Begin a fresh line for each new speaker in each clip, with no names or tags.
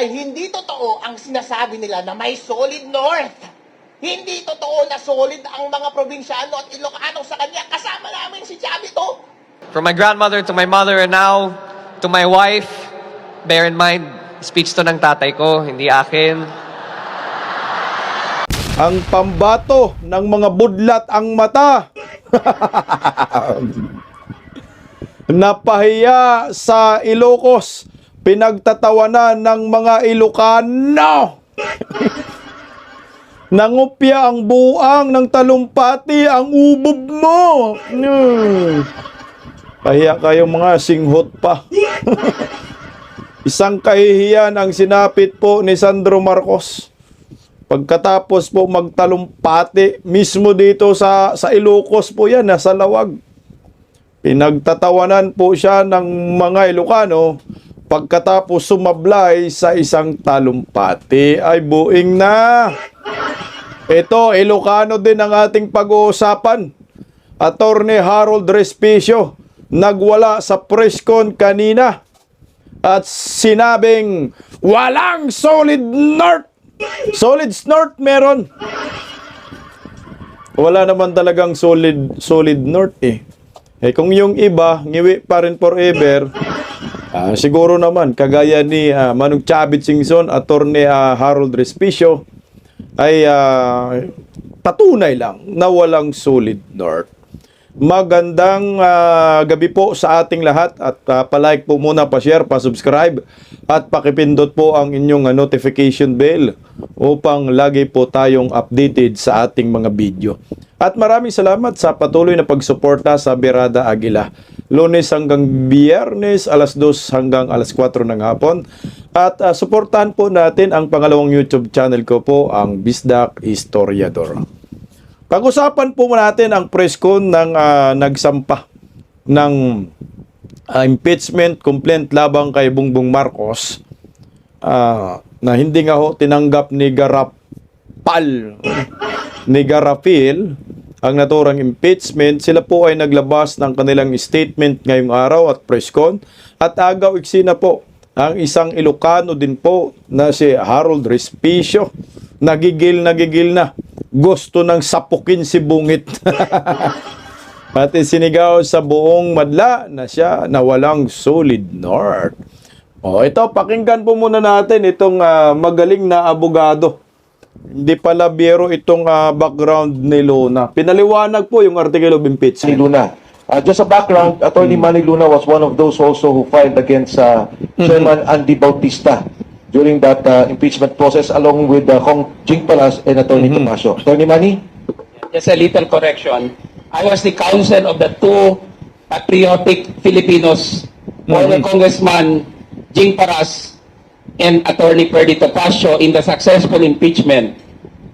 ay hindi totoo ang sinasabi nila na may solid north. Hindi totoo na solid ang mga probinsyano at Ilocano sa kanya. Kasama namin si Chavito.
From my grandmother to my mother and now to my wife, bear in mind, speech to ng tatay ko, hindi akin.
Ang pambato ng mga budlat ang mata. Napahiya sa Ilocos, pinagtatawanan ng mga Ilocano. Nangupya ang buang ng talumpati ang ubob mo. Pahiya kayong mga singhot pa. Isang kahihiyan ang sinapit po ni Sandro Marcos. Pagkatapos po magtalumpati, mismo dito sa Ilocos po yan, nasa Lawag. Pinagtatawanan po siya ng mga Ilocano pagkatapos sumablay sa isang talumpati. Ay buing na! Ito, Ilocano din ang ating pag-uusapan. Attorney Harold Respicio nagwala sa press con kanina at sinabing walang solid north. Solid snort meron. Wala naman talagang solid north eh. Kung yung iba, ngiwi pa rin forever, siguro naman, kagaya ni Manong Chavit Singson, Attorney Harold Respicio, ay patunay lang na walang solid north. Magandang gabi po sa ating lahat at palike po muna, pa-share, pa-subscribe at pakipindot po ang inyong notification bell upang lagi po tayong updated sa ating mga video. At maraming salamat sa patuloy na pagsuporta sa Birada Agila. Lunes hanggang Biyernes, alas 2 hanggang alas 4 ng hapon. At suportahan po natin ang pangalawang YouTube channel ko po, ang Bisdak Historiador. Pag-usapan po natin ang press con ng nagsampa ng impeachment complaint labang kay Bongbong Marcos na hindi nga ho tinanggap ni Garapil ang naturang impeachment. Sila po ay naglabas ng kanilang statement ngayong araw at press con at agaw iksi na po ang isang Ilocano din po na si Harold Respicio. Nagigil na. Gusto nang sapukin si Bungit. Pati sinigaw sa buong madla na siya na walang solid north. Ito, pakinggan po muna natin itong magaling na abogado. Hindi pala biro itong background ni Luna. Pinaliwanag po yung article of impeachment.
Si Luna. Just a background, Attorney Manny Luna was one of those also who filed against Chairman Andy Bautista during that impeachment process along with Kong Jing Palas and Attorney Tomasio. Attorney Manny?
Just a little correction. I was the counsel of the two patriotic Filipinos, former Congressman Jing Paras and Attorney Perdy Tomasio in the successful impeachment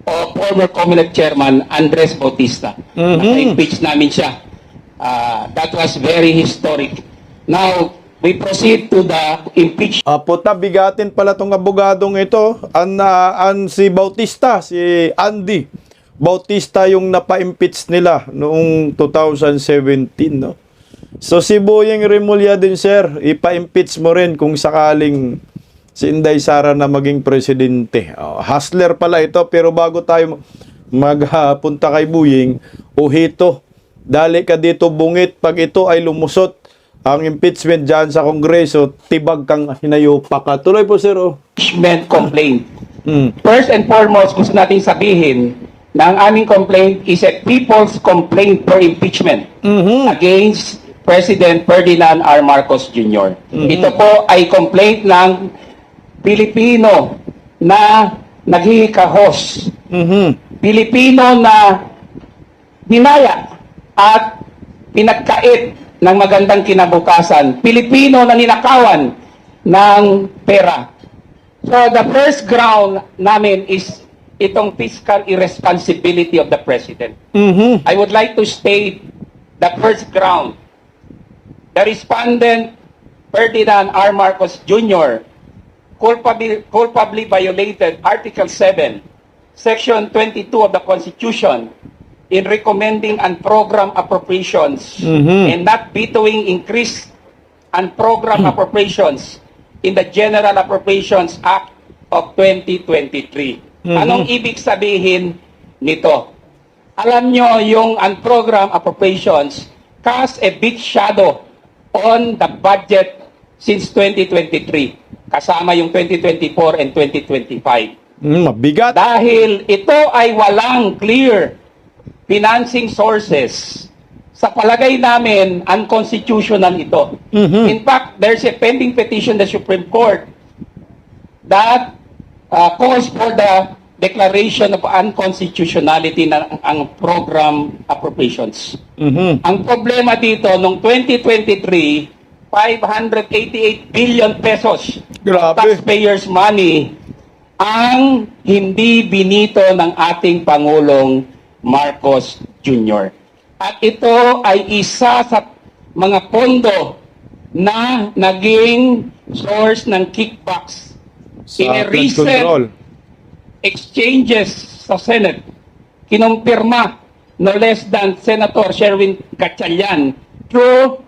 of former COMELEC Chairman Andres Bautista. Naka-impeach namin siya. That was very historic. Now, we proceed to the impeachment.
Puta, bigatin pala tong abogadong ito. Si Bautista, si Andy Bautista yung napa-impeach nila noong 2017, no? So si Boyeng Remulla din, sir, ipa-impeach mo rin kung sakaling si Inday Sara na maging presidente. Hustler pala ito, pero bago tayo magpunta kay Boyeng, uhito, dali ka dito Bungit, pag ito ay lumusot ang impeachment dyan sa Kongreso, tibag kang hinayupa ka. Tuloy po, sir.
Impeachment complaint. First and foremost, gusto natin sabihin na ang aming complaint is a people's complaint for impeachment against President Ferdinand R. Marcos Jr. Ito po ay complaint ng Pilipino na naghihikahos. Pilipino na dinaya at pinagkait ng magandang kinabukasan. Pilipino na ninakawan ng pera. So the first ground namin is itong fiscal irresponsibility of the President. I would like to state the first ground. The respondent, Ferdinand R. Marcos Jr., culpably violated Article 7, Section 22 of the Constitution in recommending unprogrammed appropriations and not vetoing increased unprogrammed appropriations in the General Appropriations Act of 2023. Anong ibig sabihin nito? Alam nyo, yung unprogrammed appropriations cast a big shadow on the budget since 2023, kasama yung 2024 and 2025.
Mabigat.
Dahil ito ay walang clear financing sources, sa palagay namin, unconstitutional ito. In fact, there's a pending petition in the Supreme Court that calls for the declaration of unconstitutionality ng ang program appropriations. Ang problema dito, noong 2023, 588 billion pesos of
Grabe.
taxpayers' money ang hindi binito ng ating Pangulong Marcos Jr. At ito ay isa sa mga pondo na naging source ng kickbacks in
Sa
a
flood
recent
control.
exchanges sa Senate. Kinumpirma no less than Senator Sherwin Gatchalian through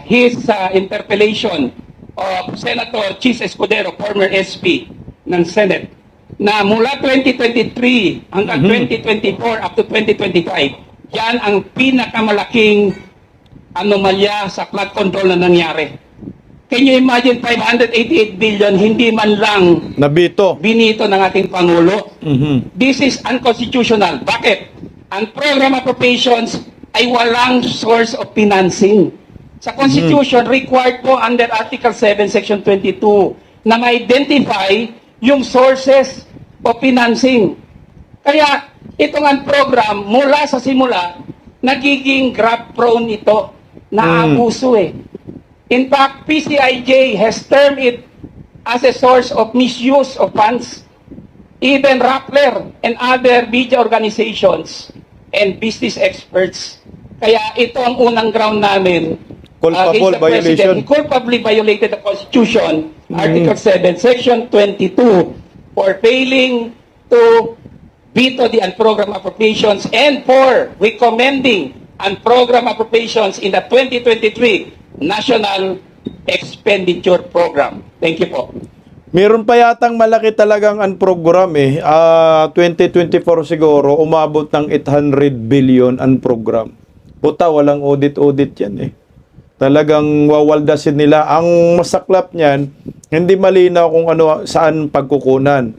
his interpellation of Senator Chis Escudero, former SP ng Senate, na mula 2023 hanggang 2024 up to 2025, yan ang pinakamalaking anomalya sa flood control na nangyari. Can you imagine 588 billion hindi man lang
Nabito.
binito ng ating Pangulo? This is unconstitutional. Bakit? Ang program appropriations ay walang source of financing. Sa Constitution, required po under Article 7, Section 22 na ma-identify yung sources of financing. Kaya itong program, mula sa simula, nagiging grab-prone ito, na-abuso eh. In fact, PCIJ has termed it as a source of misuse of funds. Even Rappler and other media organizations and business experts. Kaya ito ang unang ground namin
Culpable
against the
violation.
President. He culpably violated the Constitution, Article 7, Section 22, for failing to veto the unprogrammed appropriations and for recommending unprogrammed appropriations in the 2023 National Expenditure Program. Thank you po.
Meron pa yatang malaki talagang unprogram eh. 2024 siguro, umabot ng 800 billion unprogram. Puta, walang audit-audit yan eh. Talagang wawaldasin nila. Ang masaklap niyan, hindi malinaw kung ano, saan pagkukunan.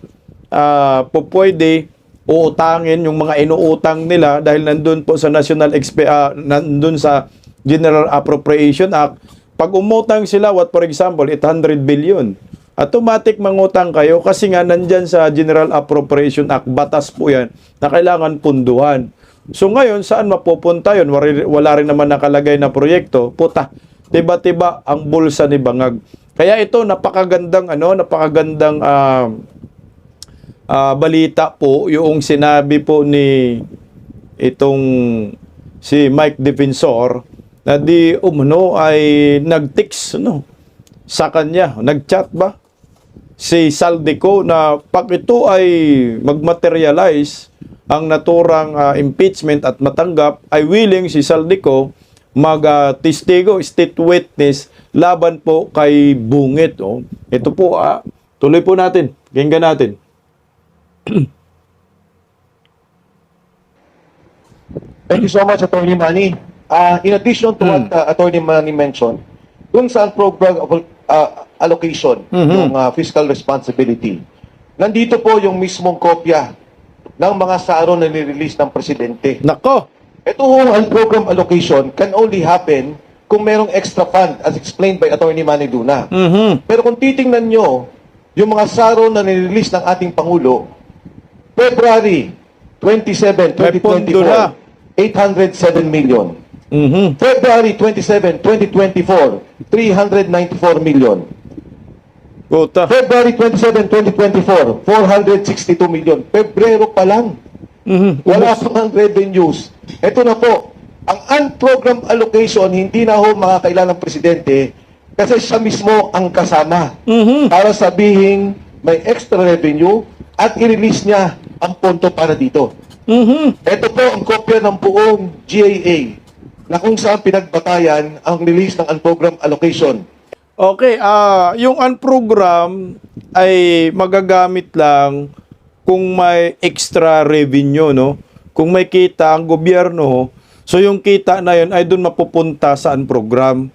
Pwede uutangin yung mga inuutang nila dahil nandun po sa nandun sa General Appropriation Act. Pag umutang sila, for example, 800 billion, automatic mangutang kayo kasi nga nandyan sa General Appropriation Act, batas po yan, na kailangan punduhan. So ngayon, saan mapupunta yun? Wala rin naman nakalagay na proyekto. Puta, tiba-tiba ang bulsa ni Bangag. Kaya ito, napakagandang balita po, yung sinabi po ni itong si Mike Defensor, na di umano ay nag-text sa kanya, nag-chat ba? Si Saldico na pag ito ay mag-materialize ang naturang impeachment at matanggap, ay willing si Saldico mag-testigo, state witness laban po kay Bungit. Ito po, tuloy po natin, kinggan natin.
Thank you so much, Attorney Manny. In addition to what Attorney Manny mentioned, dun sa program allocation, yung fiscal responsibility, nandito po yung mismong kopya ng mga saro na nirelease ng Presidente.
Nako!
Ito ang program allocation can only happen kung merong extra fund as explained by Attorney Manny Luna. Pero kung titingnan nyo, yung mga saro na nirelease ng ating Pangulo, February 27,
May pondo na.
2024, 807 million. February 27, 2024, 394 million.
Puta.
February 27, 2024, 462 million. Pebrero pa lang. Wala pang ang revenues. Ito na po. Ang unprogrammed allocation, hindi na ho makakailan ng Presidente kasi siya mismo ang kasama. Para sabihin may extra revenue at i-release niya ang ponto para dito. Ito po ang kopya ng buong GAA na kung saan pinagbatayan ang release ng unprogrammed allocation.
Okay, yung unprogram ay magagamit lang kung may extra revenue, no? Kung may kita ang gobyerno, so yung kita na yun ay doon mapupunta sa unprogram.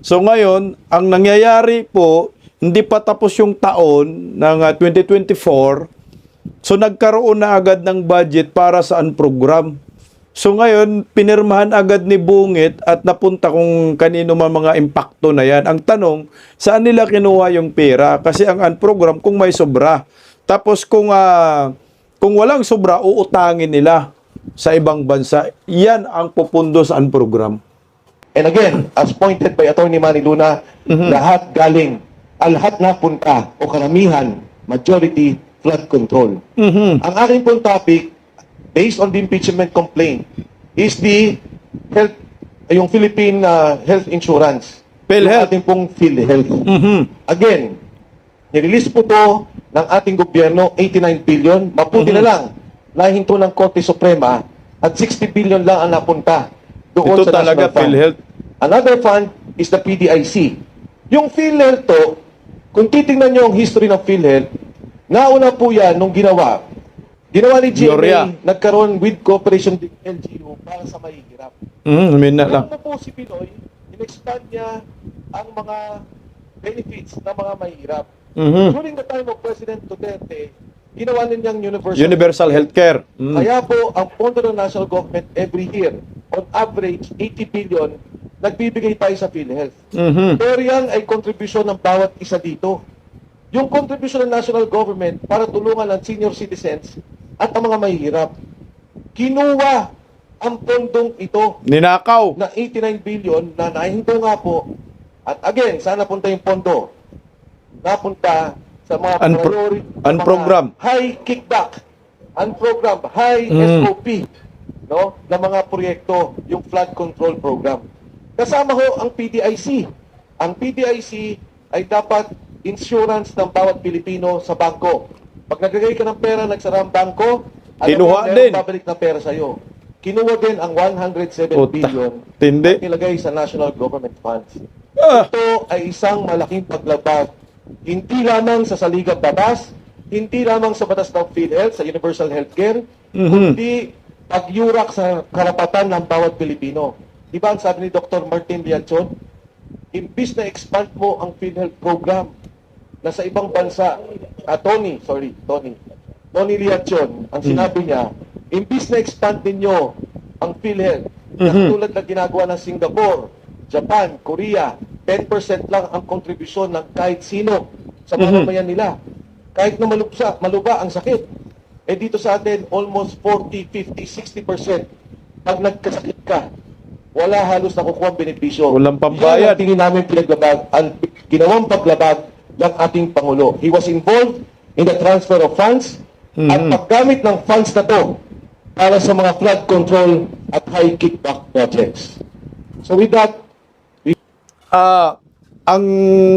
So ngayon, ang nangyayari po, hindi pa tapos yung taon ng 2024, so nagkaroon na agad ng budget para sa unprogram. So ngayon, pinirmahan agad ni Bungit at napunta kung kanino man mga impacto na yan. Ang tanong, saan nila kinuha yung pera? Kasi ang unprogram, kung may sobra. Tapos kung walang sobra, uutangin nila sa ibang bansa. Yan ang pupundo sa unprogram.
And again, as pointed by Attorney Manny Luna, lahat galing, lahat napunta o karamihan, majority, flood control. Ang aking pong topic, based on the impeachment complaint, is the health, yung Philippine Health Insurance.
PhilHealth.
Yung ating pong PhilHealth. Again, nirelease po to ng ating gobyerno, 89 billion. Maputi na lang, nahinto ng Korte Suprema at 60 billion lang ang napunta doon
Ito
sa
talaga,
National Fund.
PhilHealth.
Another fund is the PDIC. Yung PhilHealth to, kung titingnan nyo ang history ng PhilHealth, nauna po yan nung ginawa ni
Gloria.
GMA, nagkaroon with cooperation with LGU para sa mahihirap.
Minna lang.
Nung po si Pinoy, in-expand niya ang mga benefits ng mga mahihirap. During the time of President Duterte, ginawa niyang
Universal Healthcare.
Kaya po, ang pondo ng national government every year, on average, 80 billion, nagbibigay tayo sa PhilHealth. Pero yan ay kontribusyon ng bawat isa dito. Yung kontribusyon ng national government para tulungan ang senior citizens at ang mga mahihirap. Kinuha ang pondong ito
Ninakaw.
na 89 billion na nahinto nga po. At again, saan napunta yung pondo? Napunta sa mga
Unprogram.
mga high kickback, unprogram, high SOP, no, na mga proyekto, yung flood control program. Kasama ho ang PDIC. Ang PDIC ay dapat insurance ng bawat Pilipino sa bangko. Pag naglagay ka ng pera, nagsara ang bangko,
Kinuha
meron
din.
babalik na pera sa'yo. Kinuha din ang 107
Puta.
billion
Tindi.
at nilagay sa national government funds.
Ah.
Ito ay isang malaking paglabag. Hindi lamang sa saligang batas, hindi lamang sa batas ng PhilHealth, sa Universal Healthcare, kundi pagyurak sa karapatan ng bawat Pilipino. Di ba ang sabi ni Dr. Martin Lianchon, imbis na expand mo ang PhilHealth program na sa ibang bansa, Tony Lianchon, ang sinabi niya, imbis na expand ninyo ang PhilHealth, na tulad na ginagawa ng Singapore, Japan, Korea, 10% lang ang kontribusyon ng kahit sino sa mamamayan nila. Kahit na maluba ang sakit. Eh dito sa atin, almost 40, 50, 60%. Pag nagkasakit ka, wala halos nakukuha ang benepisyo.
Walang pambayad.
Yan ang tingin namin pinaglabag, ang ginawang paglabag ng ating Pangulo. He was involved in the transfer of funds at paggamit ng funds na to para sa mga flood control at high kickback projects. So with that,
Ang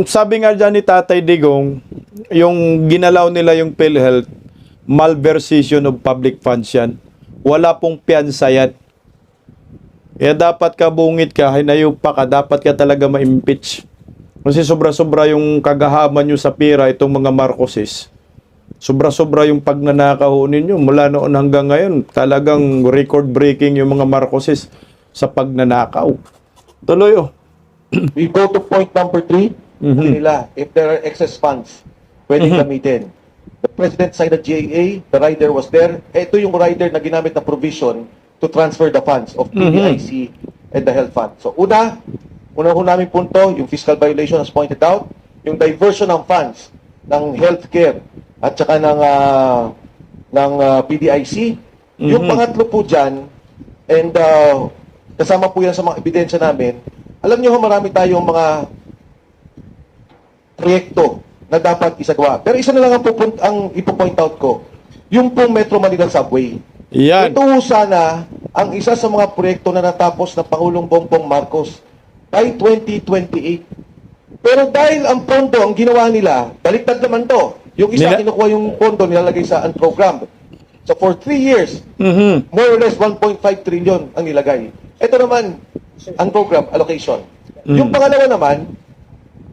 sabi nga dyan ni Tatay Digong, yung ginalaw nila yung PhilHealth, malversation of public funds yan. Wala pong piyansa yan. Kaya dapat ka bungit ka, hinayup pa ka, dapat ka talaga ma-impeach. Kasi sobra-sobra yung kagahaman nyo sa pira, itong mga Marcoses. Sobra-sobra yung pagnanakaw ninyo. Mula noon hanggang ngayon, talagang record-breaking yung mga Marcoses sa pagnanakaw. Tuloy oh.
we go to point number 3. Nila, if there are excess funds, pwedeng gamitin. The President signed a GAA, the rider was there. Ito yung rider na ginamit na provision to transfer the funds of PDIC and the health fund. So una ho namin punto, yung fiscal violation as pointed out, yung diversion ng funds ng healthcare at saka ng PDIC. Yung pangatlo po dyan, and kasama po yan sa mga ebidensya namin, alam niyo marami tayong mga proyekto na dapat isagawa. Pero isa na lang ang ipo-point out ko, yung pong Metro Manila Subway.
Yan.
Ito sana ang isa sa mga proyekto na natapos ng Pangulong Bongbong Marcos by 2028. Pero dahil ang pondo, ang ginawa nila, baliktad naman to. Yung isa, kinukuha yung pondo, nilalagay sa program. So for 3 years, more or less 1.5 trillion ang nilagay. Ito naman, ang program allocation. Yung pangalawa naman,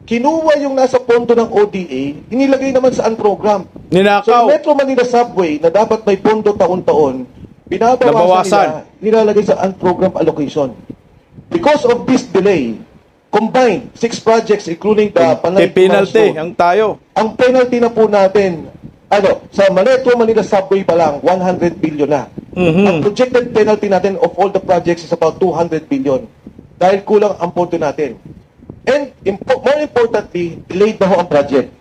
kinuha yung nasa pondo ng ODA, inilagay naman sa program. So,
Ninakaw.
yung Metro Manila Subway na dapat may pondo taon-taon,
Nabawasan.
binabawasan nila, nilalagay sa unprogram allocation. Because of this delay, combined, 6 projects including the Panay
Penalty
Milestone,
ang tayo.
ang penalty na po natin, sa Metro Manila Subway pa lang, 100 billion na. Ang projected penalty natin of all the projects is about 200 billion. Dahil kulang ang pondo natin. And more importantly, delayed na ho ang project.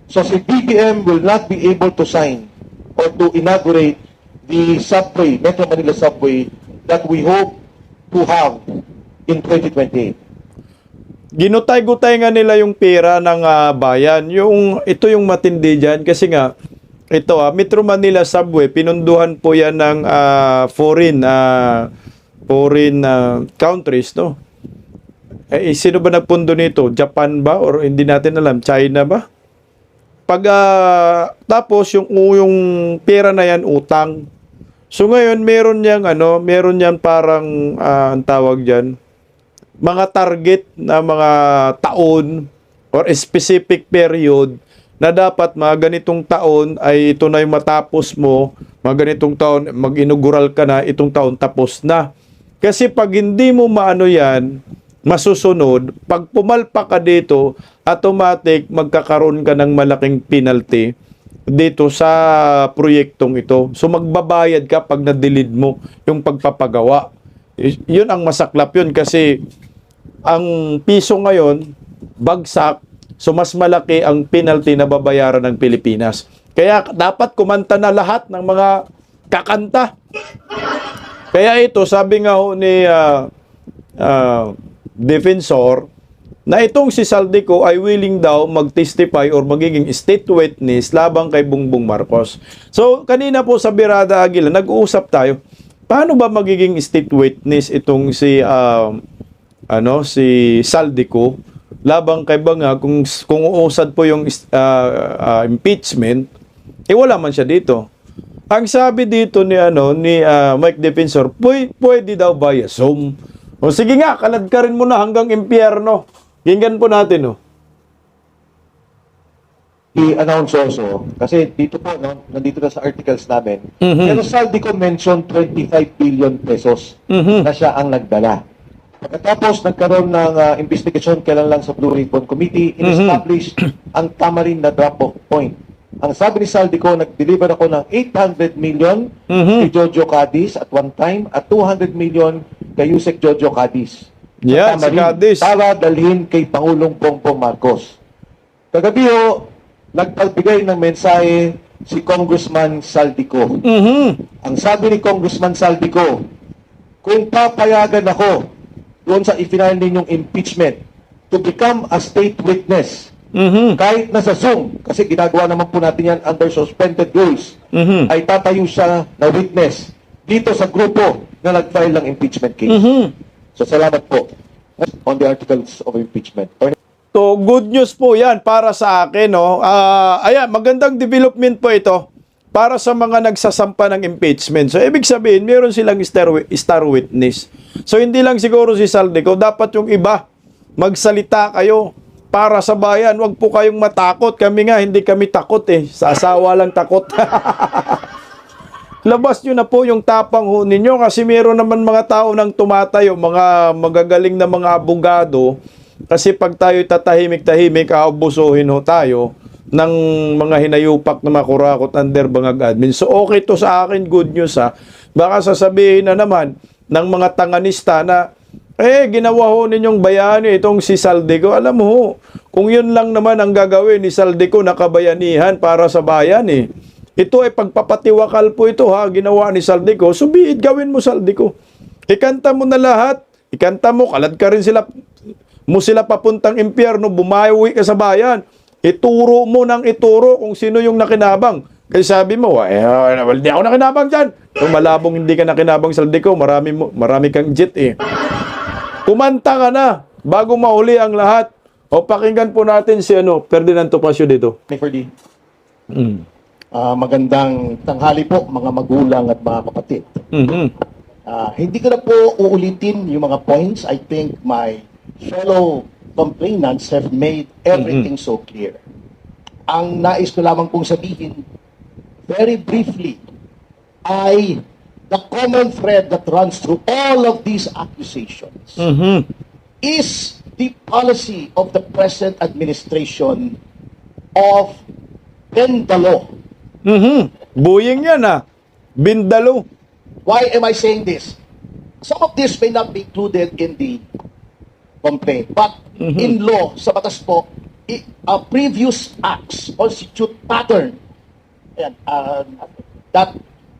So si BBM will not be able to sign or to inaugurate the subway, Metro Manila Subway, that we hope to have in 2028.
Ginutay-gutay nga nila yung pera ng bayan. Ito yung matindi dyan kasi nga ito Metro Manila Subway, pinunduhan po yan ng foreign countries, no? Sino ba nagpundo nito? Japan ba? Or hindi natin alam, China ba? Tapos yung pera na yan utang. So ngayon meron yang parang ang tawag diyan, mga target na mga taon or specific period na dapat mga ganitong taon ay ito na yung matapos mo, mga ganitong taon mag-inaugural ka na, itong taon tapos na. Kasi pag hindi mo maano yan, masusunod, pag pumalpa ka dito, automatic magkakaroon ka ng malaking penalty dito sa proyektong ito. So magbabayad ka pag na-delete mo yung pagpapagawa. Yun ang masaklap yun kasi ang piso ngayon, bagsak, so mas malaki ang penalty na babayaran ng Pilipinas. Kaya dapat kumanta na lahat ng mga kakanta. Kaya ito, sabi nga ho ni defensor, na itong si Saldico ay willing daw mag-testify or magiging state witness labang kay Bongbong Marcos. So, kanina po sa Birada Aguila, nag-uusap tayo, paano ba magiging state witness itong si Saldico labang kay Banga kung uusad po yung impeachment, wala man siya dito. Ang sabi dito ni Mike Defensor, pwede daw via Zoom. O sige nga, kalad ka rin muna hanggang impyerno. Hinggan po natin,
I-announce also, kasi dito po, nandito na sa articles namin, pero Saldico mentioned 25 billion pesos na siya ang nagdala. Pagkatapos nagkaroon ng investigation kailan lang sa Blue Ribbon Committee, in-establish ang tamarin na drop-off point. Ang sabi ni Saldico, nag-deliver ako ng 800 million kay Jojo Cadiz at one time at 200 million kay Yusek Jojo Cadiz.
Yeah, si Cadiz.
Para dalhin kay Pangulong Bongbong Marcos. Kagabi ho, nagpagbigay ng mensahe si Congressman Saldico. Ang sabi ni Congressman Saldico, kung papayagan ako doon sa ifinal ninyong impeachment to become a state witness, kahit nasa Zoom, kasi ginagawa naman po natin yan under suspended rules, ay tatayo siya na witness dito sa grupo na nag-file ng impeachment case. So salamat po on the articles of impeachment.
So, good news po yan para sa akin. Ayan, magandang development po ito para sa mga nagsasampa ng impeachment. So, ibig sabihin, meron silang star witness. So, hindi lang siguro si Saldico, dapat yung iba, magsalita kayo para sa bayan. Huwag po kayong matakot. Kami nga, hindi kami takot Sa asawa lang takot. Labas nyo na po yung tapang ho ninyo kasi meron naman mga tao nang tumatayo, mga magagaling na mga abogado. Kasi pag tayo tatahimik-tahimik, aabusuhin ho tayo ng mga hinayupak na makurakot under bangag admin. So okay to sa akin, good news Baka sasabihin na naman ng mga tanganista na ginawa ho ninyong bayani itong si Saldico. Alam mo ho, kung yun lang naman ang gagawin ni Saldico na kabayanihan para sa bayan Ito ay pagpapatiwakal po ito ginawa ni Saldico. So biit gawin mo Saldico. Ikanta mo na lahat. Ikanta mo, kalad ka rin sila papuntang impyerno, bumawi ka sa bayan. Ituro mo ng ituro kung sino yung nakinabang. Kasi sabi mo, hindi ako nakinabang dyan. Kung malabong hindi ka nakinabang Saldico, marami kang jet Kumanta ka na bago mahuli ang lahat. O pakinggan po natin si Ferdinand Topacio dito.
Ferdy. Magandang tanghali po mga magulang at mga kapatid. Hindi ko na po uulitin yung mga points. I think my fellow
complainants have made everything so clear. Ang nais ko lamang pong sabihin, very briefly, ay the common thread that runs through all of these accusations is the policy of the present administration of Bendalo.
Buying yan Bindalo.
Why am I saying this? Some of this may not be included in the complaint, but in law, sa batas po, previous acts constitute pattern that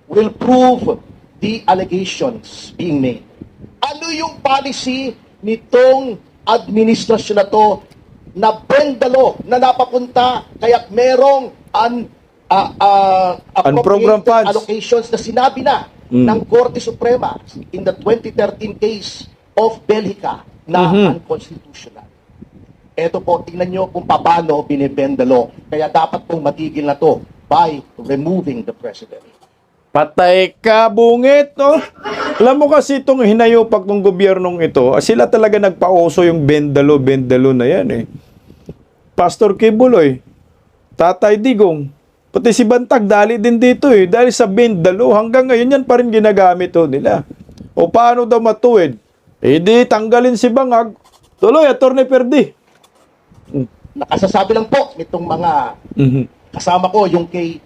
will prove the allegations being made. Ano yung policy nitong administrasyon na to na Bendalo na napapunta kaya merong
Unprogrammed funds.
allocations na sinabi na ng Korte Suprema in the 2013 case of Belgica na unconstitutional. Ito po, tingnan nyo kung paano binibendalo. Kaya dapat pong matigil na to by removing the president.
Patay ka, bungit, no? Alam mo kasi itong hinayupak ng gobyernong ito, sila talaga nagpauso yung Bendalo na yan Pastor Kibuloy, Tatay Digong, pati si Bantag, dali din dito dahil sa Bendalo, hanggang ngayon yan pa rin ginagamit nila. O paano daw matuwid? Di tanggalin si Bangag, tuloy, Atty. Perdi.
Nakasasabi lang po nitong mga kasama ko, yung kay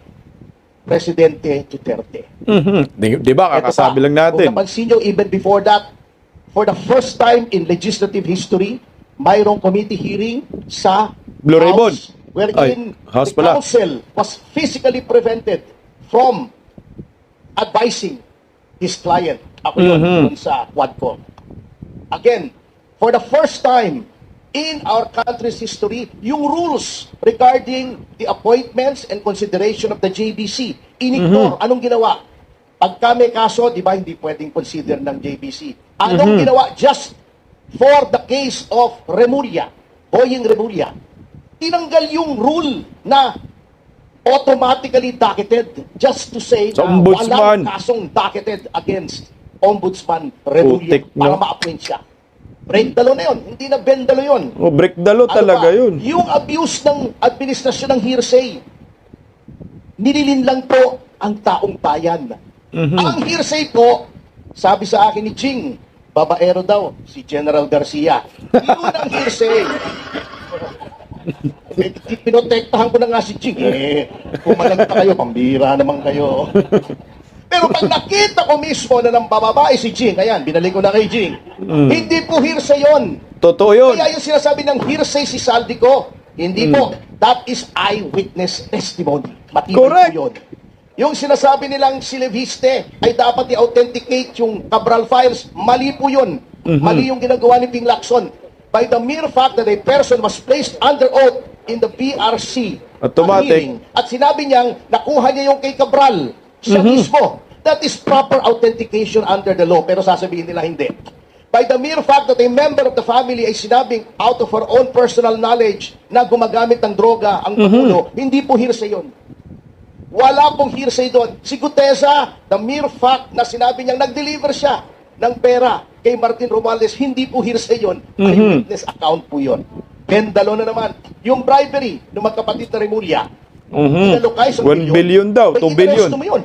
Presidente Duterte.
Di ba,
Ito
kakasabi
pa,
lang natin.
Kung napansin nyo, even before that, for the first time in legislative history, mayroong committee hearing sa
Blue Ribbon.
House, wherein
House
the
pala.
council was physically prevented from advising his client. Ako yun sa Quadcom. Again, for the first time in our country's history, yung rules regarding the appointments and consideration of the JBC, ignore. Anong ginawa? Pagka may kaso, di ba, hindi pwedeng consider ng JBC. Anong ginawa? Just for the case of Remulla, Boying Remulla, tinanggal yung rule na automatically docketed just to say
Sa
na
ombudsman.
walang kasong docketed against Ombudsman Remulla
Putik,
para
no?
ma-appoint siya. Breakdalo na yun, hindi na Bendalo yun.
Breakdalo talaga
pa?
yun.
Yung abuse ng administrasyon ng hearsay, nililin lang po ang taong bayan. Ang hearsay po, sabi sa akin ni Ching, babaero daw, si General Garcia. Yun ang hearsay. Pinotektahan ko na nga si Ching. Pumalag pa kayo, pambira naman kayo. Pero pag nakita ko mismo na ng bababae si Ching, ayan, binalik ko na kay Ching, hindi po hearsay yun.
Totoo yun.
Kaya yung sinasabi ng hearsay si Saldico, hindi po. That is eyewitness testimony. Matibay
Correct.
po yun. Yung sinasabi nilang si Leviste ay dapat i-authenticate yung Cabral files, mali po yun. Mali yung ginagawa ni Ping Lacson. By the mere fact that a person was placed under oath in the PRC
Automatic.
hearing, at sinabi niyang nakuha niya yung kay Cabral, siya mismo. That is proper authentication under the law. Pero sasabihin nila hindi. By the mere fact that a member of the family ay sinabing out of her own personal knowledge na gumagamit ng droga ang Pangulo, hindi po hearsay yun. Wala pong hearsay doon. Si Gutesa, the mere fact na sinabi niyang nag-deliver siya ng pera kay Martin Romualdez, hindi po hearsay yun. Eyewitness account po yun. Bendalo na naman. Yung bribery ng magkapatid na Remulla, inalokay sa
1 billion daw, 2 billion.
Mo yun.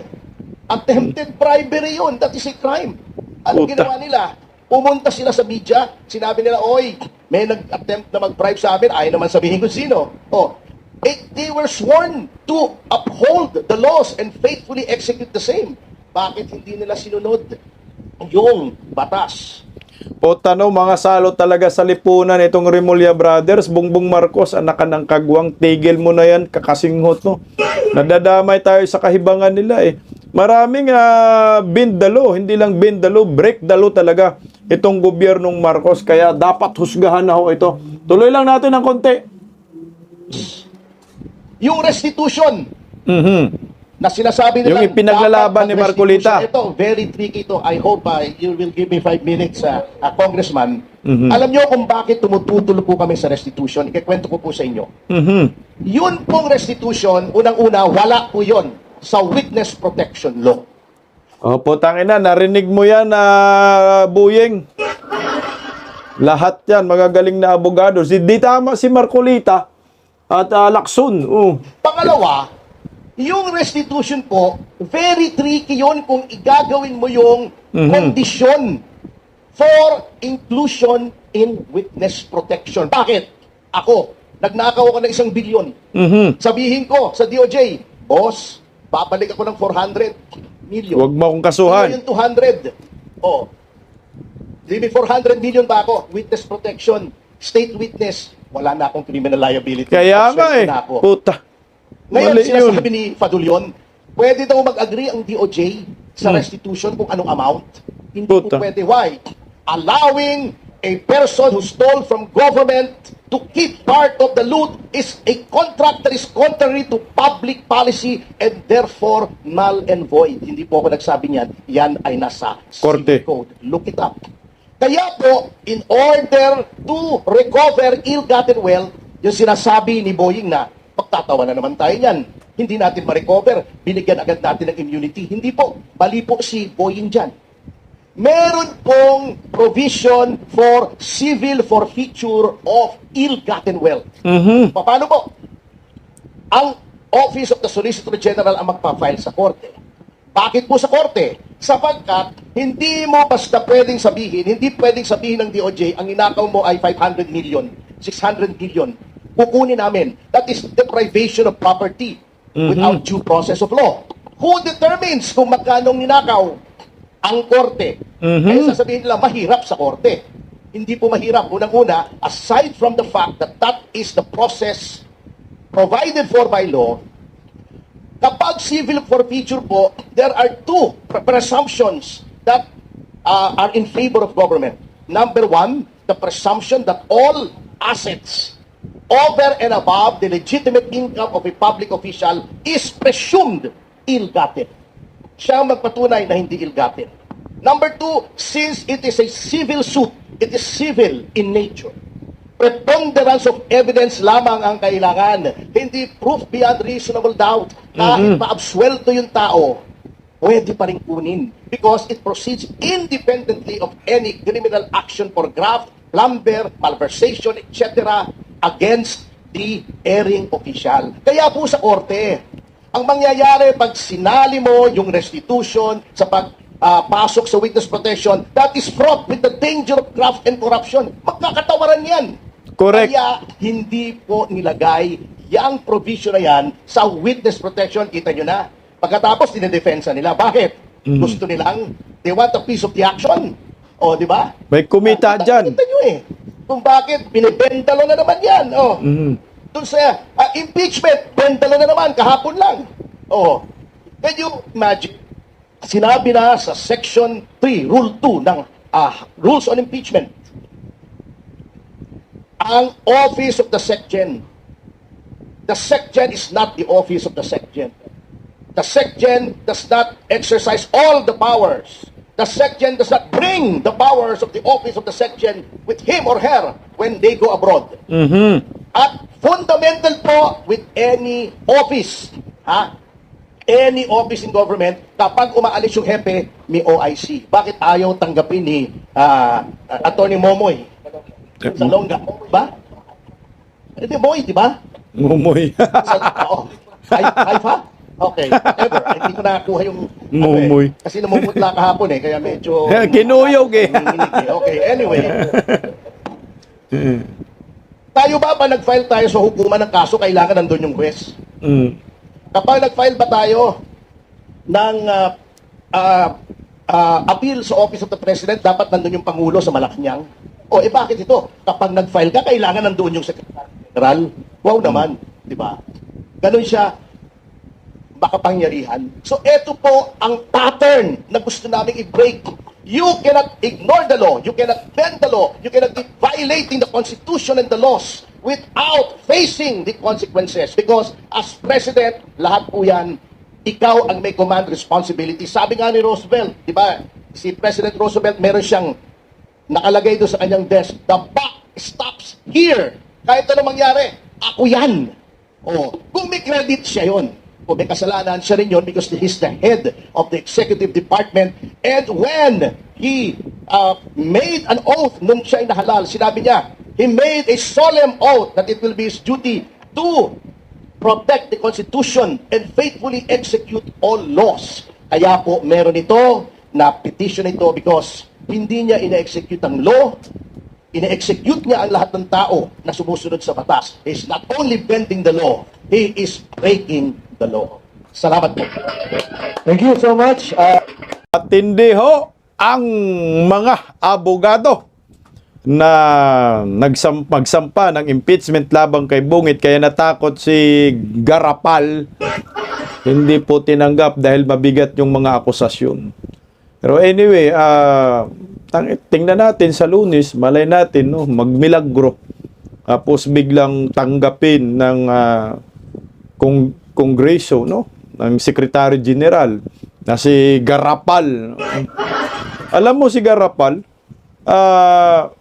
Attempted bribery yun. That is a crime. Anong
Puta.
ginawa nila? Pumunta sila sa media, sinabi nila, oy, may nag-attempt na mag-bribe sa amin, ayaw naman sabihin kung sino. They were sworn to uphold the laws and faithfully execute the same. Bakit hindi nila sinunod yung batas?
Tanaw, mga salo talaga sa lipunan itong Remulla Brothers. Bongbong Marcos, anak ka ng kagwang, tigil mo na yan, kakasinghot, no? Nadadamay tayo sa kahibangan nila, Maraming bindalo, hindi lang bindalo, breakdalo talaga itong gobyernong Marcos. Kaya dapat husgahan na ho ito. Tuloy lang natin ng konti.
Yung restitution na sinasabi nila,
Yung ipinaglalaban ni Marcolita.
Ito, very tricky ito. I hope you will give me 5 minutes, Congressman. Alam nyo kung bakit tumututulo po kami sa restitution? Ikikwento ko po sa inyo. Yun pong restitution, unang-una, wala po yun sa witness protection law.
Opo, tangina, narinig mo yan, Buyeng. Lahat yan, magagaling na abogado. Di tama si Marcolita at Lacson. Oh.
Pangalawa, yung restitution po, very tricky yun kung igagawin mo yung kondisyon for inclusion in witness protection. Bakit? Ako, nagnakaw ako ng 1 bilyon. Sabihin ko sa DOJ, boss, babalik ako ng 400 million.
Huwag mo akong kasuhan.
Yung 200. Oh. Di 400 million ba ako? Witness protection, state witness, wala na akong criminal liability.
Kaya nga
Absuelto
eh.
na ako.
Puta.
Ngayon,
Mali yun.
sinasabi ni Fadulion, pwede daw mag-agree ang DOJ sa restitution kung anong amount. Hindi po
Puta.
pwede. Why? Allowing a person who stole from government to keep part of the loot is a contract that is contrary to public policy and therefore null and void. Hindi po ako nagsabi niyan. Yan ay nasa
Korte.
civil code. Look it up. Kaya po, in order to recover ill-gotten wealth, yung sinasabi ni Boying na, pagtatawa na naman tayo niyan. Hindi natin ma-recover. Binigyan agad natin ng immunity. Hindi po. Mali po si Boying dyan. Meron pong provision for civil forfeiture of ill-gotten wealth. Paano po? Ang Office of the Solicitor General ang magpa-file sa korte. Bakit po sa korte? Sapagkat hindi mo basta pwedeng sabihin, hindi pwedeng sabihin ng DOJ, ang inakaw mo ay 500 million, 600 million. Kukunin namin. That is deprivation of property without due process of law. Who determines kung magkano ninakaw? Ang korte. Kaya sasabihin nila, mahirap sa korte. Hindi po mahirap. Unang-una, aside from the fact that that is the process provided for by law, kapag civil forfeiture po, there are two presumptions that are in favor of government. Number one, the presumption that all assets over and above the legitimate income of a public official is presumed ill-gotten. Siya ang magpatunay na hindi ill-gotten. Number two, since it is a civil suit, it is civil in nature. Preponderance of evidence lamang ang kailangan. Hindi proof beyond reasonable doubt. Kahit maabsuelto yung tao, pwede pa rin kunin. Because it proceeds independently of any criminal action for graft, plunder, malversation, etc. against the erring official. Kaya po sa korte, ang mangyayari pag sinali mo yung restitution sa pagpasok sa witness protection, that is fraught with the danger of graft and corruption. Magkakatawaran yan.
Correct.
Kaya hindi po nilagay yung provision na yan sa witness protection. Kita nyo na. Pagkatapos, dinedefensa nila. Bakit? Gusto nilang, they want a piece of the action. O, di ba?
May kumita dyan.
Kita nyo eh. Kung bakit, binibentalo na naman yan. O. Doon sa impeachment, bentalo na naman, kahapon lang. O. Can you imagine? Sinabi na sa Section 3, Rule 2 ng Rules on Impeachment, ang office of the SecGen. The SecGen is not the office of the SecGen. The SecGen does not exercise all the powers. The SecGen does not bring the powers of the office of the SecGen with him or her when they go abroad. At fundamental po with any office, any office in government, kapag umaalis yung hepe, may OIC. Bakit ayaw tanggapin ni Attorney Momoy? Sa Longga. Ba? Hindi, Moy, di ba?
Mumoy.
Oo. Five, ha? Okay, whatever. Hindi ko nakakuha yung...
Momoy.
Kasi namumutla kahapon eh, kaya medyo...
Kinuyog eh.
nanginginig eh. Okay, anyway. Tayo ba nag-file tayo sa hukuman ng kaso, kailangan nandun yung juez? Kapag nag-file ba tayo ng appeal sa Office of the President, dapat nandun yung Pangulo sa Malacanang? O, bakit ito? Kapag nag-file ka, kailangan nandoon yung Secretary General. Wow naman, di ba? Ganun siya, makapangyarihan. So, ito po ang pattern na gusto namin i-break. You cannot ignore the law. You cannot bend the law. You cannot be violating the Constitution and the laws without facing the consequences. Because as President, lahat po yan, ikaw ang may command responsibility. Sabi nga ni Roosevelt, di ba? Si President Roosevelt, meron siyang nakalagay doon sa kanyang desk, the buck stops here. Kahit ano mangyari, ako yan. O, kung may credit siya yon, kung may kasalanan siya rin yun because he's the head of the executive department, and when he made an oath nung siya ay nahalal. Sinabi niya, he made a solemn oath that it will be his duty to protect the Constitution and faithfully execute all laws. Kaya po meron ito na petition ito because hindi niya ina-execute ang law, ina-execute niya ang lahat ng tao na sumusunod sa batas. He is not only bending the law, he is breaking the law. Salamat po.
Thank you so much.
At hindi ho ang mga abogado na magsampa ng impeachment labang kay Bungit kaya natakot si Garapal, hindi po tinanggap dahil mabigat yung mga akusasyon. Pero anyway, tingnan natin sa Lunes, malay natin no, magmilagro. Tapos biglang tanggapin ng Kongreso, no, ng Secretary General na si Garapal. Alam mo si Garapal,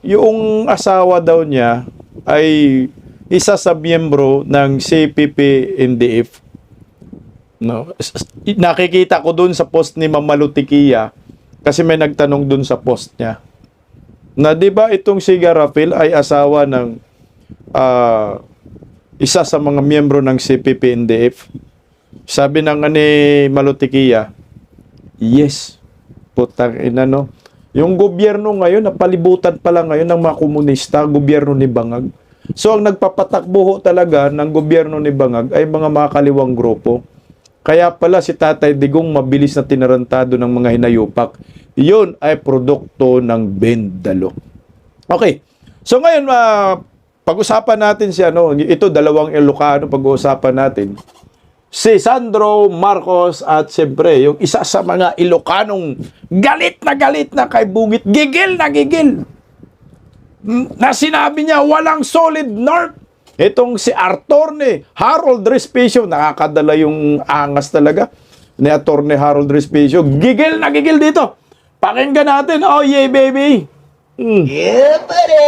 yung asawa daw niya ay isa sa miyembro ng CPP-NDF. No, nakikita ko dun sa post ni Mama Lutikia kasi may nagtanong dun sa post niya. Na 'di ba itong si Garapil ay asawa ng isa sa mga miyembro ng CPP-NDF? Sabi ng ni Malutikia, yes. Putang ina no. Yung gobyerno ngayon, napalibutan pa lang ngayon ng mga komunista, gobyerno ni Bangag. So, ang nagpapatakbo ho talaga ng gobyerno ni Bangag ay mga makakaliwang grupo. Kaya pala si Tatay Digong mabilis na tinarantado ng mga hinayupak. Yun ay produkto ng Bendalo. Okay. So, ngayon, pag-usapan natin si ito, dalawang Ilocano pag-uusapan natin. Si Sandro Marcos at siyempre, yung isa sa mga Ilocanong galit na kay Bungit, gigil na gigil. Na sinabi niya, walang solid north. Itong si Attorney Harold Respicio, nakakadala yung angas talaga ni Attorney Harold Respicio. Gigil na gigil dito. Pakinggan natin, oh yeah baby.
Yeah, pare!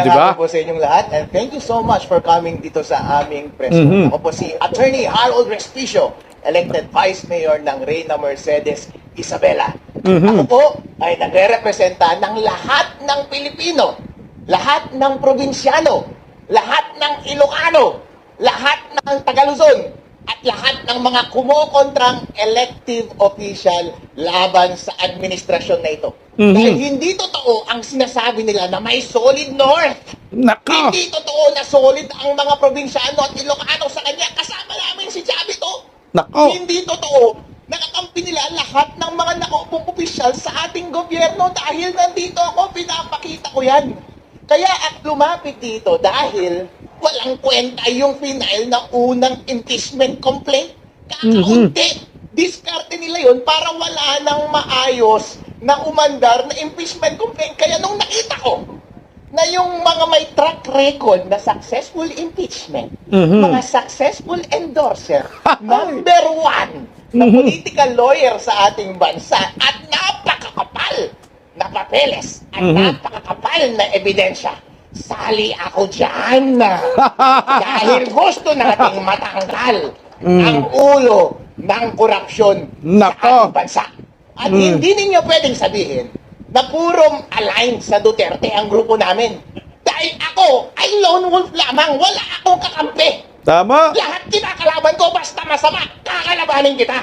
Di ba?
Ako po sa inyong lahat and thank you so much for coming dito sa aming press con. Ako po si Attorney Harold Respicio, elected Vice Mayor ng Reyna Mercedes Isabela. Ako po ay nagre-representa ng lahat ng Pilipino, lahat ng probinsyano, lahat ng Ilocano, lahat ng Tagaluzon, at lahat ng mga kumukontrang elective official laban sa administrasyon na ito. Dahil hindi totoo ang sinasabi nila na may solid north.
Nako!
Hindi totoo na solid ang mga probinsyano at Ilocano sa kanya. Kasama namin si Chavito.
Nako!
Hindi totoo. Nakakampi nila lahat ng mga nakaupong opisyal sa ating gobyerno dahil nandito ako, pinapakita ko yan. Kaya at lumapit dito dahil walang kwenta yung final na unang impeachment complaint. Kakaunti. Diskarte nila yon para wala nang maayos na umandar na impeachment complaint. Kaya nung nakita ko na yung mga may track record na successful impeachment, mga successful endorser, number one na political lawyer sa ating bansa at napakakapal na papeles at napakakapal na ebidensya, sali ako dyan. Dahil gusto nating matanggal ang ulo ng korupsyon sa ating bansa. At hindi ninyo pwedeng sabihin na puro aligned sa Duterte ang grupo namin. Dahil ako ay lone wolf lamang, wala akong kakampi.
Tama?
Lahat kinakalaban ko basta masama, kakalabanin kita.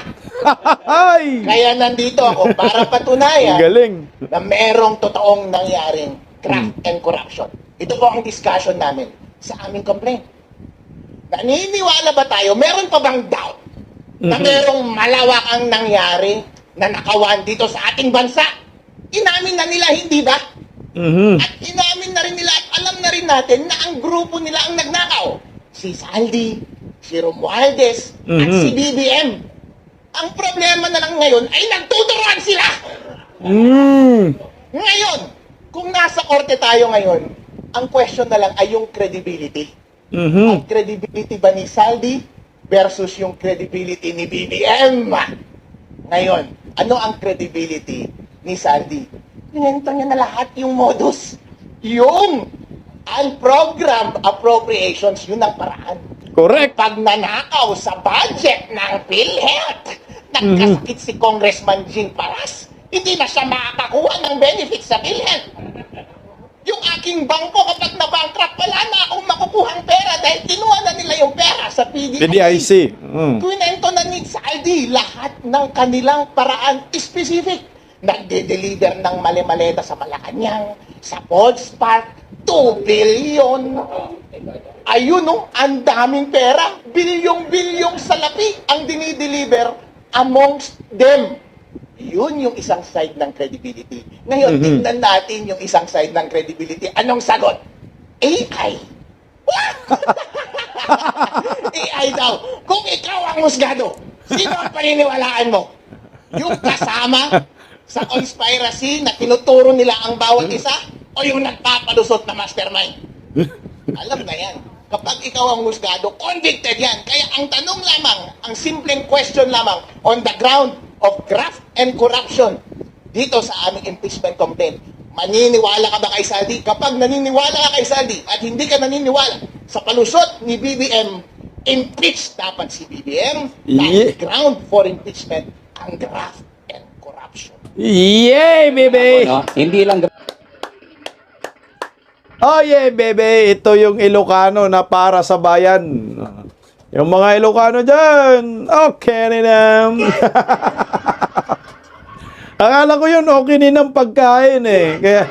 Ay!
Kaya nandito ako para patunayan
Galing.
na merong totoong nangyaring graft and corruption. Ito po ang discussion namin sa aming complaint. Naniniwala ba tayo, meron pa bang doubt na merong malawak ang nangyari na nakawan dito sa ating bansa? Inamin na nila, hindi ba? At inamin na rin nila at alam na rin natin na ang grupo nila ang nagnakaw. Si Saldi, si Romualdez, at si BBM. Ang problema na lang ngayon ay nagtuturuan sila! Ngayon, kung nasa korte tayo ngayon, ang question na lang ay yung credibility. Ang credibility ba ni Saldi versus yung credibility ni BBM? Ngayon, ano ang credibility ni Saldi? Pinento niya na lahat yung modus. Yung unprogrammed appropriations, yun ang paraan.
Correct.
Pag nanakaw sa budget ng PhilHealth, nagkasakit si Congressman Jing Paras, hindi na siya makakakuha ng benefits sa PhilHealth. Yung aking bangko, kapag na-bankrupt, wala na akong makukuhang pera dahil kinuha na nila yung pera sa PDIC.
PDIC.
Kwento na ni Saldi, lahat ng kanilang paraan specific. Nagde-deliver ng mali-maleta sa Malacanang, sa Falls Park, 2 billion. Ayun, no, ang daming pera. Bilyong-bilyong salapi ang dinideliver amongst them. Yun yung isang side ng credibility. Ngayon, tingnan natin yung isang side ng credibility. Anong sagot? AI. AI daw. Kung ikaw ang husgado, sino ang paniniwalaan mo? Yung kasama sa conspiracy na tinuturo nila ang bawat isa o yung nagpapalusot na mastermind? Alam na yan. Kapag ikaw ang husgado, convicted yan. Kaya ang tanong lamang, ang simpleng question lamang, on the ground of graft and corruption, dito sa aming impeachment complaint, maniniwala ka ba kay Saldi? Kapag naniniwala ka kay Saldi at hindi ka naniniwala sa palusot ni BBM, impeach dapat si BBM dahil ground for impeachment ang graft and corruption.
Yay, baby!
No? Hindi lang
Oh yeah, baby! Ito yung Ilocano na para sa bayan. Yung mga Ilocano dyan, okay ninam. Akala ko yun, okay ninam pagkain eh. Kaya,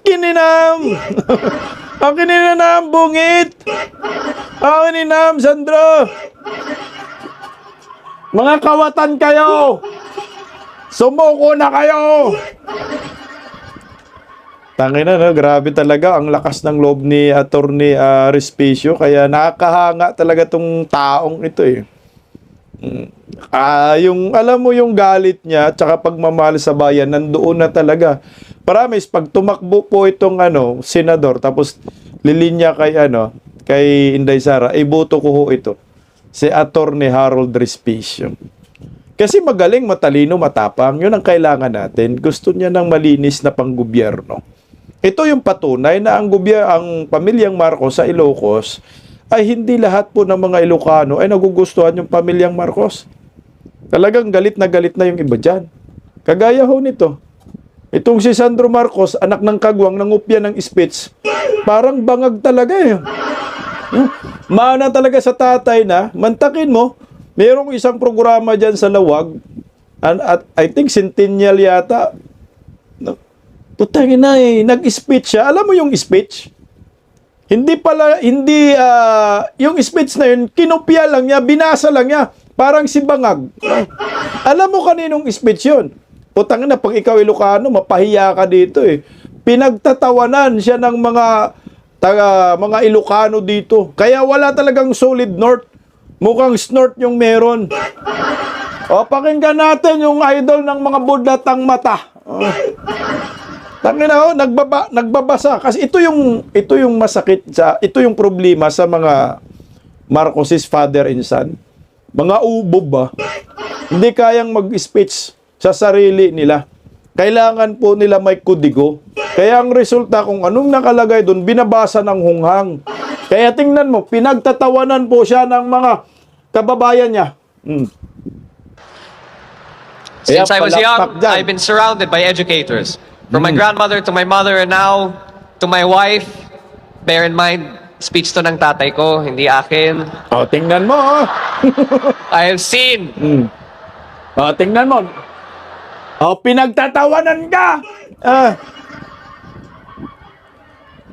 kininam. Okay ninam, bungit. Okay ninam, Sandro. Mga kawatan kayo. Sumuko na kayo. Tangina, no? Grabe talaga ang lakas ng loob ni Attorney Respicio, kaya nakakahanga talaga tong taong ito eh. Yung alam mo yung galit niya at saka pagmamahal sa bayan nandoon na talaga. Promise, pag tumakbo po itong senador tapos lilinya kay Inday Sara, iboto ko ho ito. Si Attorney Harold Respicio. Kasi magaling, matalino, matapang. Yun ang kailangan natin. Gusto niya ng malinis na panggobyerno. Ito yung patunay na ang pamilyang Marcos sa Ilocos ay hindi lahat po ng mga Ilocano ay nagugustuhan yung pamilyang Marcos. Talagang galit na yung iba dyan. Kagaya ho nito. Itong si Sandro Marcos, anak ng kagwang, nangupya ng speech, parang bangag talaga eh. Mana talaga sa tatay na, mantakin mo, mayroong isang programa dyan sa Lawag, at I think Centennial yata, putangin na eh, nag-speech siya. Alam mo yung speech? Yung speech na yun, kinopya lang niya, binasa lang niya, parang si Bangag. Alam mo kaninong speech yun? Putangin na, pag ikaw Ilocano, mapahiya ka dito eh. Pinagtatawanan siya ng mga Ilocano dito. Kaya wala talagang solid north. Mukhang snort yung meron. O, pakinggan natin yung idol ng mga budlatang mata. Tangina, nagbabasa kasi ito yung masakit ito yung problema sa mga Marcoses father and son. Mga ubob ba? Hindi kayang mag-speech sa sarili nila. Kailangan po nila may kudigo. Kaya ang resulta kung anong nakalagay doon, binabasa ng hunghang. Kaya tingnan mo, pinagtatawanan po siya ng mga kababayan niya.
Since I was young, I've been surrounded by educators. From my grandmother to my mother and now to my wife. Bear in mind, speech to ng tatay ko, hindi akin.
O, tingnan mo.
I have seen.
O, tingnan mo. O, pinagtatawanan ka.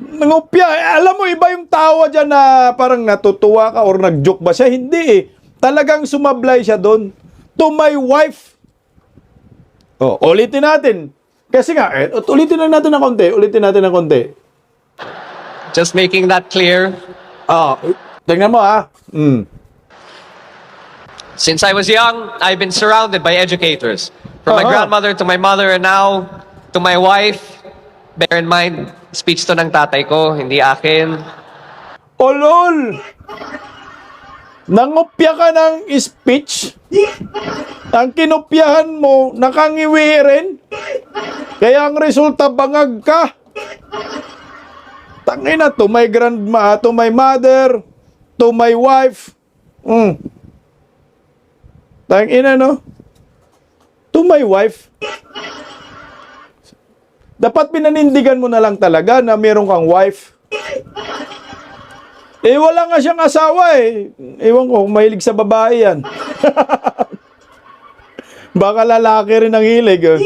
Nangupya. Alam mo, iba yung tawa dyan na parang natutuwa ka or nag-joke ba siya? Hindi eh. Talagang sumablay siya doon. To my wife. O, ulitin natin. Kasi nga, ulitin natin ng konti.
Just making that clear.
Tingnan mo ha.
Since I was young, I've been surrounded by educators. From my grandmother to my mother and now to my wife. Bear in mind, speech to ng tatay ko, hindi akin.
Olol! Nangopya ka ng speech? Ang kinopyahan mo, nakangiwi rin? Kaya ang resulta, bangag ka? Tangina, to my grandma, to my mother, to my wife. Tangina, no? To my wife. Dapat pinanindigan mo na lang talaga na meron kang wife. Eh, wala nga siyang asawa eh. Ewan ko, kung mahilig sa babae yan. Baka lalaki rin ang hilig. Eh.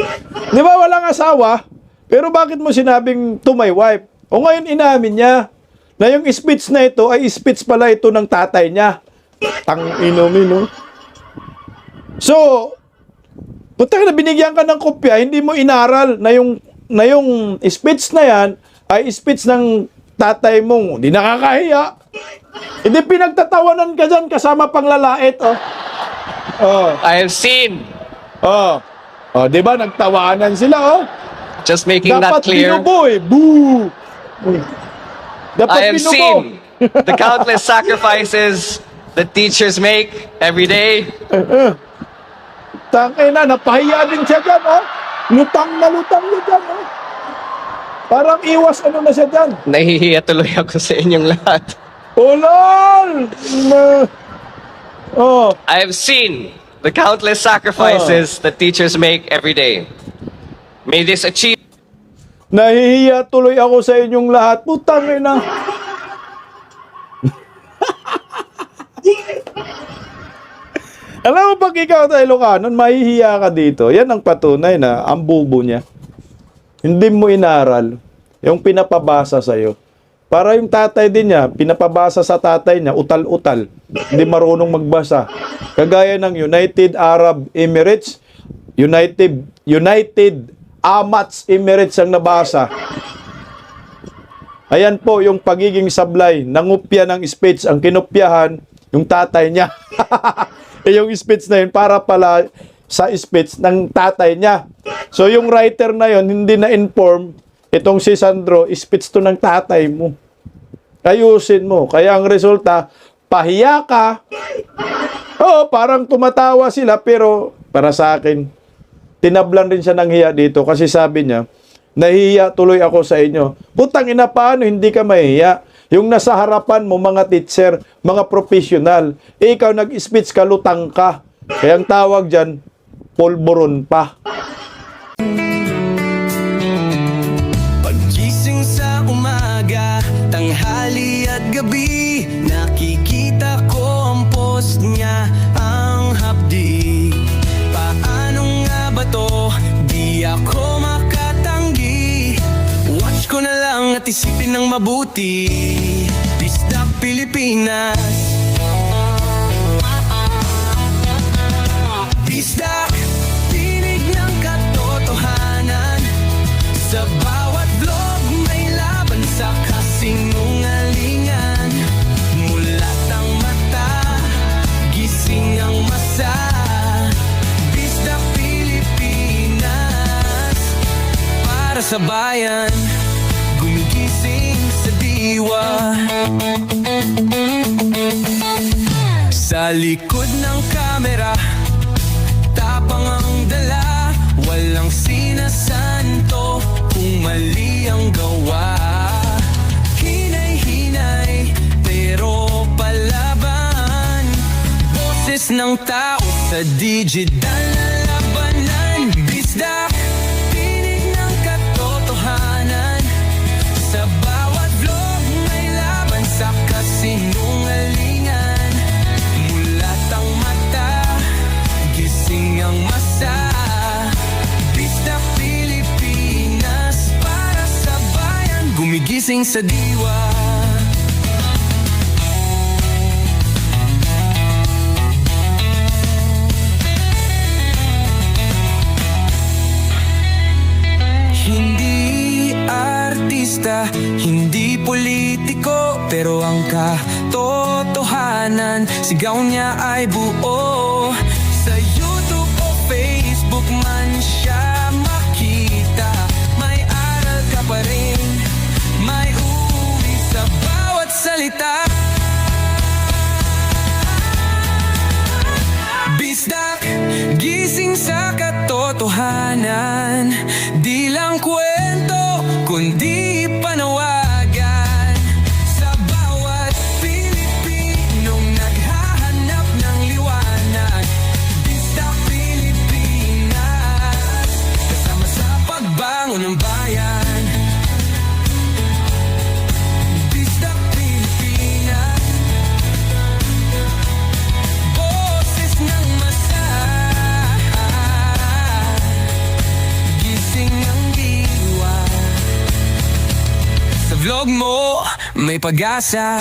Di ba walang asawa? Pero bakit mo sinabing to my wife? O ngayon inamin niya na yung speech na ito ay speech pala ito ng tatay niya. Tang-inomin, no? So, putang na binigyan ka ng kopya, hindi mo inaral na yung speech na yan ay speech ng tatay mong. Hindi nakakahiya. Hindi pinagtatawanan ka dyan kasama pang lalait, oh. Oh.
I have seen.
Oh. Oh, di ba nagtawanan sila, oh?
Just making
Dapat
that clear.
binubo, eh. Boo! Dapat
I have
binubo.
seen the countless sacrifices that teachers make every day.
Tangay na, napahiya din siya dyan, oh. Lutang na lutang niya dyan, oh. Parang iwas ano na siya dyan.
Nahihiya tuloy ako sa inyong lahat.
Oh, lol! Oh.
I have seen the countless sacrifices that teachers make every day. May this achieve
Nahihiya tuloy ako sa inyong lahat. Putang ina. Alam mo, pag ikaw tayo Ilocano, mahihiya ka dito. Yan ang patunay na ang bubo niya. Hindi mo inaral yung pinapabasa sa'yo. Para yung tatay din niya, pinapabasa sa tatay niya, utal-utal. Hindi marunong magbasa. Kagaya ng United Arab Emirates, United Amats Emirates ang nabasa. Ayan po yung pagiging sablay. Nangupya ng speech. Ang kinupyahan, yung tatay niya. Yung speech na yun, para pala sa speech ng tatay niya. So yung writer na yun, hindi na-inform, itong si Sandro, speech to ng tatay mo. Ayusin mo. Kaya ang resulta, pahiya ka. Oo, parang tumatawa sila, pero para sa akin, tinablan rin siya ng hiya dito kasi sabi niya, nahihiya tuloy ako sa inyo. Putang ina, paano hindi ka mahihiya? Yung nasa harapan mo, mga teacher, mga professional, ikaw nag-speech ka, lutang ka. Kaya ang tawag dyan, polboron pa.
Paggising sa umaga, tanghali at gabi, nakikita ko ang post niya, ang hapdi. Paano nga ba to? Di ako makatanggi. Watch ko na lang at isipin ng mabuti. Bisdak Pilipinas. Bisdak, tinig ng katotohanan. Sa bawat vlog may laban sa kasinungalingan. Mulat ang mata, gising ang masa. Bisdak Pilipinas. Para sa bayan, gumigising sa diwa. Sa likod ng kamera, tapang ang dala, walang sinasanto kung mali ang gawa. Hinay-hinay, pero palaban. Boses ng tao sa digital na labanan. Bisdak, tinig ng katotohanan. Sa bawat vlog may laban sa kasinungalingan. Mulat ang mata, gising ang masa. Bisdak Pilipinas, para sa bayan, gumigising sa diwa. Hindi artista, hindi politiko, pero ang katotohanan, sigaw niya ay buo. Sa YouTube o Facebook man siya makita, may aral ka pa rin, may uwi sa bawat salita. Bisdak, gising sa katotohanan. Di lang kwento, kundi panawagan. Sa bawat Pilipinong naghahanap ng liwanag. Bisdak Pilipinas, kasama sa pagbangon ng bayan. vlog mo may pag-asa.